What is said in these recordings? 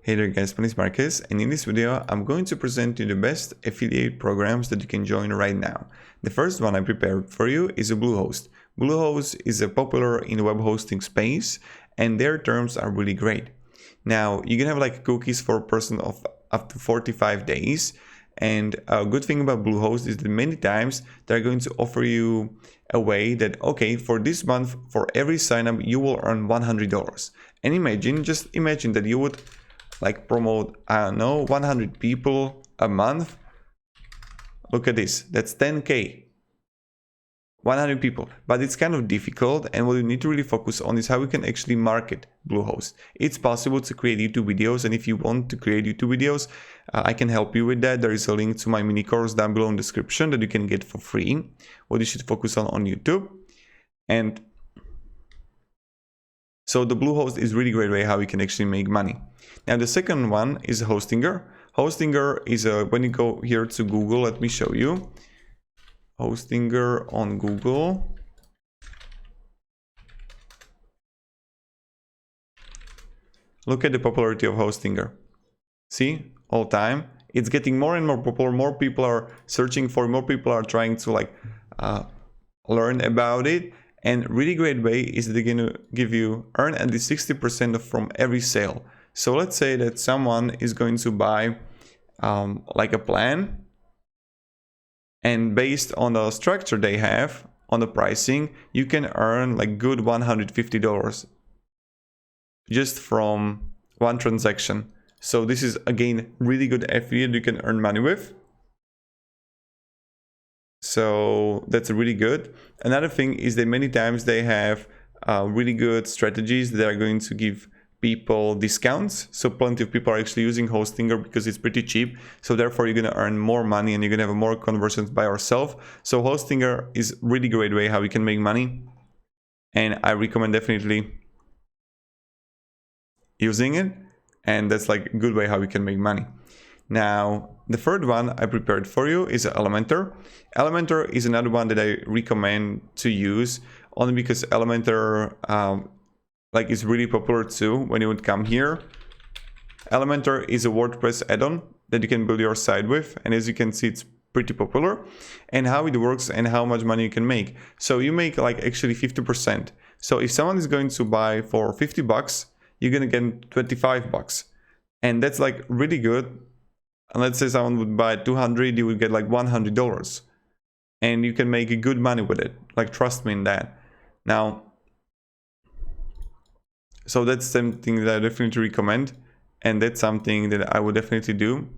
Hey there guys, my name is Marcus, and in this video I'm going to present you the best affiliate programs that you can join right now. The first one I prepared for you is a Bluehost. Bluehost is a popular in the web hosting space and their terms are really great. Now you can have like cookies for a person of up to 45 days, and a good thing about Bluehost is that many times they're going to offer you a way that, okay, for this month, for every sign up you will earn $100. And just imagine that you would like promote, I don't know, 100 people a month. Look at this, that's 10K, 100 people. But it's kind of difficult, and what you need to really focus on is how we can actually market Bluehost. It's possible to create YouTube videos, and if you want to create YouTube videos, I can help you with that. There is a link to my mini course down below in the description that you can get for free. What you should focus on YouTube. And so the Bluehost is really great way how you can actually make money. Now the second one is Hostinger. Hostinger is when you go here to Google, let me show you. Hostinger on Google. Look at the popularity of Hostinger. See, all time it's getting more and more popular. More people are searching for, more people are trying to like learn about it. And really great way is they're going to give you earn at least 60% from every sale. So let's say that someone is going to buy like a plan, and based on the structure they have on the pricing, you can earn like good $150 just from one transaction. So this is again really good affiliate you can earn money with. So that's really good. Another thing is that many times they have really good strategies that are going to give people discounts. So plenty of people are actually using Hostinger because it's pretty cheap. So therefore you're going to earn more money and you're going to have more conversions by yourself. So Hostinger is really great way how you can make money. And I recommend definitely using it. And that's like a good way how you can make money. Now, the third one I prepared for you is Elementor. Elementor is another one that I recommend to use only because Elementor like is really popular too when you would come here. Elementor is a WordPress add-on that you can build your site with, and as you can see it's pretty popular. And how it works and how much money you can make. So you make like actually 50%. So if someone is going to buy for 50 bucks, you're gonna get 25 bucks. And that's like really good. And let's say someone would buy 200, you would get like $100. And you can make good money with it. Like, trust me in that. Now, so that's something that I definitely recommend. And that's something that I would definitely do.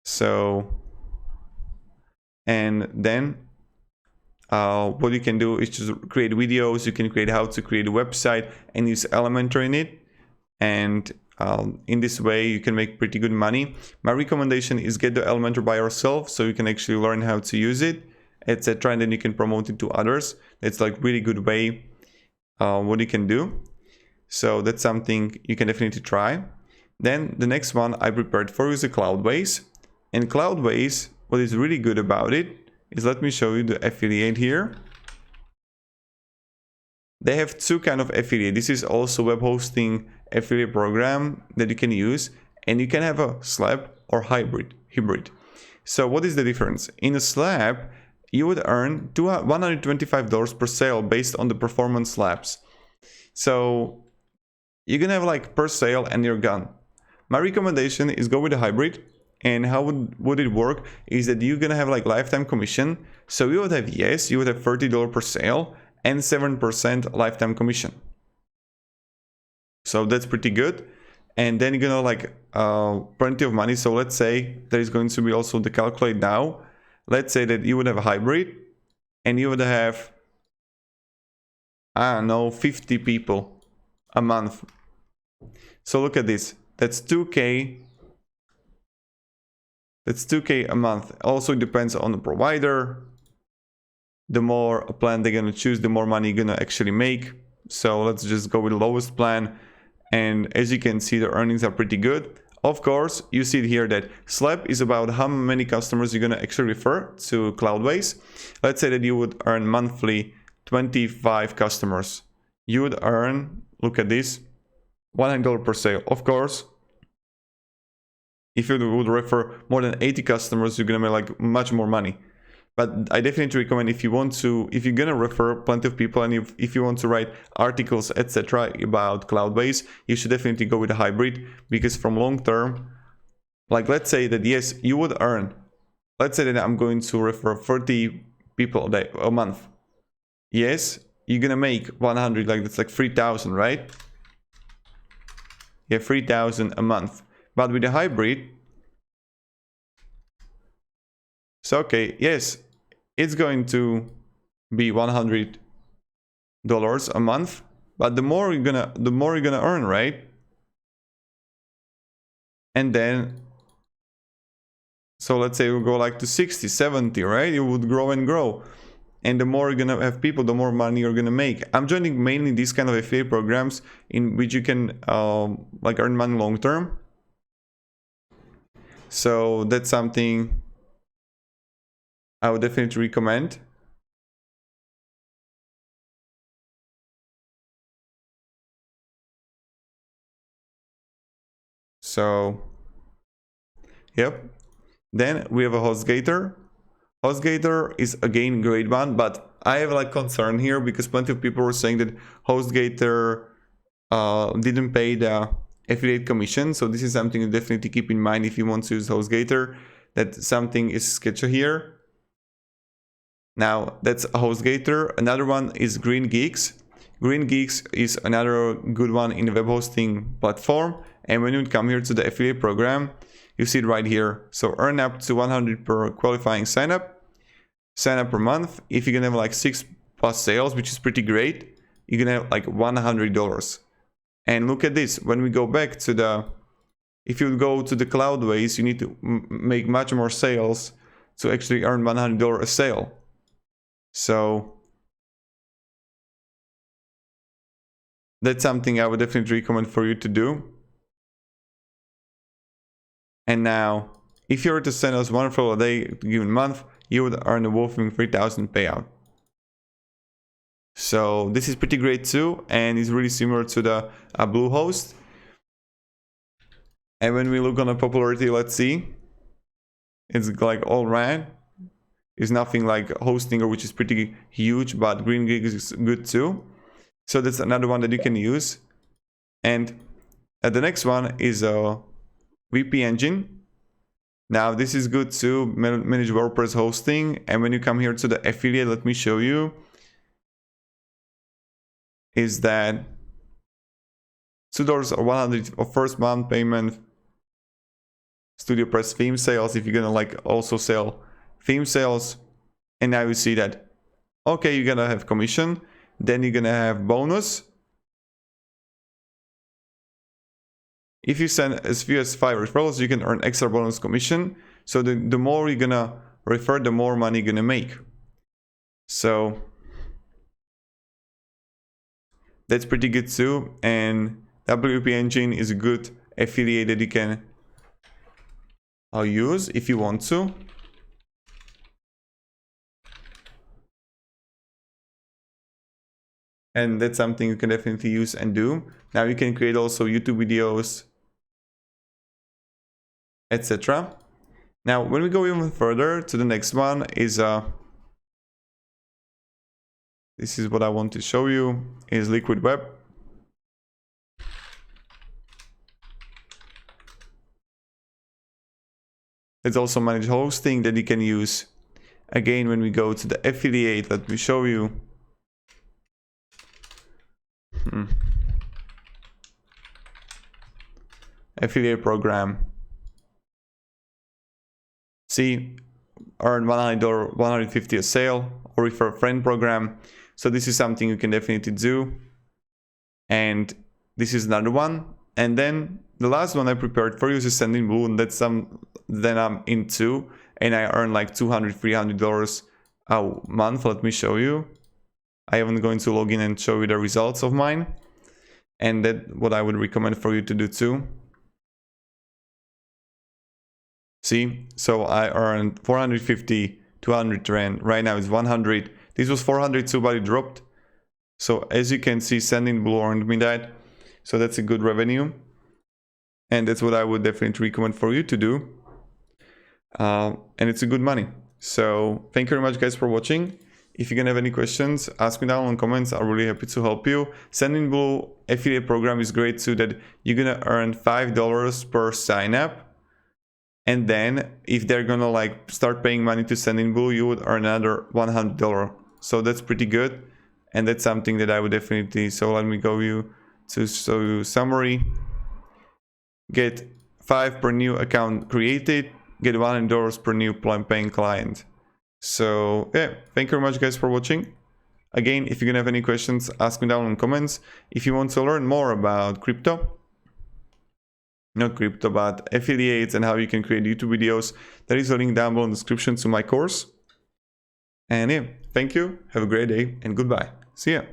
So, and then what you can do is just create videos. You can create how to create a website and use Elementor in it. And in this way you can make pretty good money. My recommendation is get the Elementor by yourself so you can actually learn how to use it, etc., and then you can promote it to others. It's like really good way what you can do. So that's something you can definitely try. Then the next one I prepared for you is a Cloudbase. And Cloudbase, what is really good about it is, let me show you the affiliate here. They have two kind of affiliate. This is also web hosting affiliate program that you can use, and you can have a slab or hybrid. So what is the difference? In a slab, you would earn $125 per sale based on the performance slabs. So you're gonna have like per sale and you're gone. My recommendation is go with a hybrid. And how would it work is that you're gonna have like lifetime commission. So you would have, yes, you would have $30 per sale and 7% lifetime commission. So that's pretty good. And then you're gonna like plenty of money. So let's say there is going to be also the calculate now. Let's say that you would have a hybrid and you would have, I don't know, 50 people a month. So look at this, that's 2K. That's 2K a month. Also it depends on the provider. The more a plan they're gonna choose, the more money you're gonna actually make. So let's just go with the lowest plan. And as you can see, the earnings are pretty good. Of course, you see here that slab is about how many customers you're gonna actually refer to Cloudbase. Let's say that you would earn monthly 25 customers. You would earn, look at this, $100 per sale. Of course, if you would refer more than 80 customers, you're gonna make like much more money. But I definitely recommend, if you're gonna refer plenty of people, and if you want to write articles, etc. about Cloudbase, you should definitely go with a hybrid, because from long term, like let's say that yes, you would earn, let's say that I'm going to refer 30 people a month. Yes, you're gonna make 100, like that's like 3,000, right? Yeah, 3,000 a month. But with a hybrid, so okay, yes, it's going to be $100 a month, but the more you're gonna earn, right? And then, so let's say we go like to 60, 70, right? You would grow and grow. And the more you're gonna have people, the more money you're gonna make. I'm joining mainly these kind of affiliate programs in which you can like earn money long term. So that's something I would definitely recommend. So, yep. Then we have a HostGator. HostGator is again great one, but I have like concern here because plenty of people were saying that HostGator didn't pay the affiliate commission. So this is something to definitely keep in mind if you want to use HostGator, that something is sketchy here. Now that's HostGator. Another one is GreenGeeks. GreenGeeks is another good one in the web hosting platform. And when you come here to the affiliate program, you see it right here. So earn up to 100 per qualifying sign up per month. If you're gonna have like 6+ sales, which is pretty great, you're gonna have like $100. And look at this, when we go back to the, if you go to the Cloudbase, you need to make much more sales to actually earn $100 a sale. So that's something I would definitely recommend for you to do. And now, if you were to send us one referral a day given month, you would earn a whopping 3,000 payout. So this is pretty great too, and it's really similar to the Bluehost. And when we look on the popularity, let's see, it's like all right. It's nothing like Hostinger, which is pretty huge, but GreenGeeks is good too. So that's another one that you can use. And the next one is WPEngine. Now this is good to manage WordPress hosting. And when you come here to the affiliate, let me show you, is that $2 or 100 of first month payment, StudioPress theme sales, if you're gonna like also sell theme sales. And now you see that, okay, you're gonna have commission, then you're gonna have bonus. If you send as few as 5 referrals, you can earn extra bonus commission. So the more you're gonna refer, the more money you're gonna make. So that's pretty good too. And WPEngine is a good affiliate that you can use if you want to. And that's something you can definitely use and do. Now you can create also YouTube videos, etc. Now, when we go even further to the next one is this is what I want to show you, is Liquid Web. It's also managed hosting that you can use. Again, when we go to the affiliate, let me show you. Affiliate program. See, earn $100, $150 a sale, or refer a friend program. So this is something you can definitely do. And this is another one. And then the last one I prepared for you is Sendinblue, and that's then I'm into, and I earn like $200, $300 a month. Let me show you. I am going to log in and show you the results of mine. And that's what I would recommend for you to do too. See, so I earned 450, 200 Rand. Right now it's 100. This was 400, Tubebuddy dropped. So as you can see, Sendinblue earned me that. So that's a good revenue. And that's what I would definitely recommend for you to do. And it's a good money. So thank you very much, guys, for watching. If you can have any questions, ask me down in the comments. I'm really happy to help you. Sendinblue affiliate program is great so that you're gonna earn $5 per sign up. And then if they're gonna like start paying money to Sendinblue, you would earn another $100. So that's pretty good. And that's something that I would definitely, so let me go to show you summary. Get 5 per new account created, get $1 per new paying client. So yeah, thank you very much, guys, for watching. Again, if you're gonna have any questions, ask me down in the comments. If you want to learn more about crypto, not crypto, but affiliates and how you can create YouTube videos, there is a link down below in the description to my course. And yeah, thank you, have a great day, and goodbye. See ya.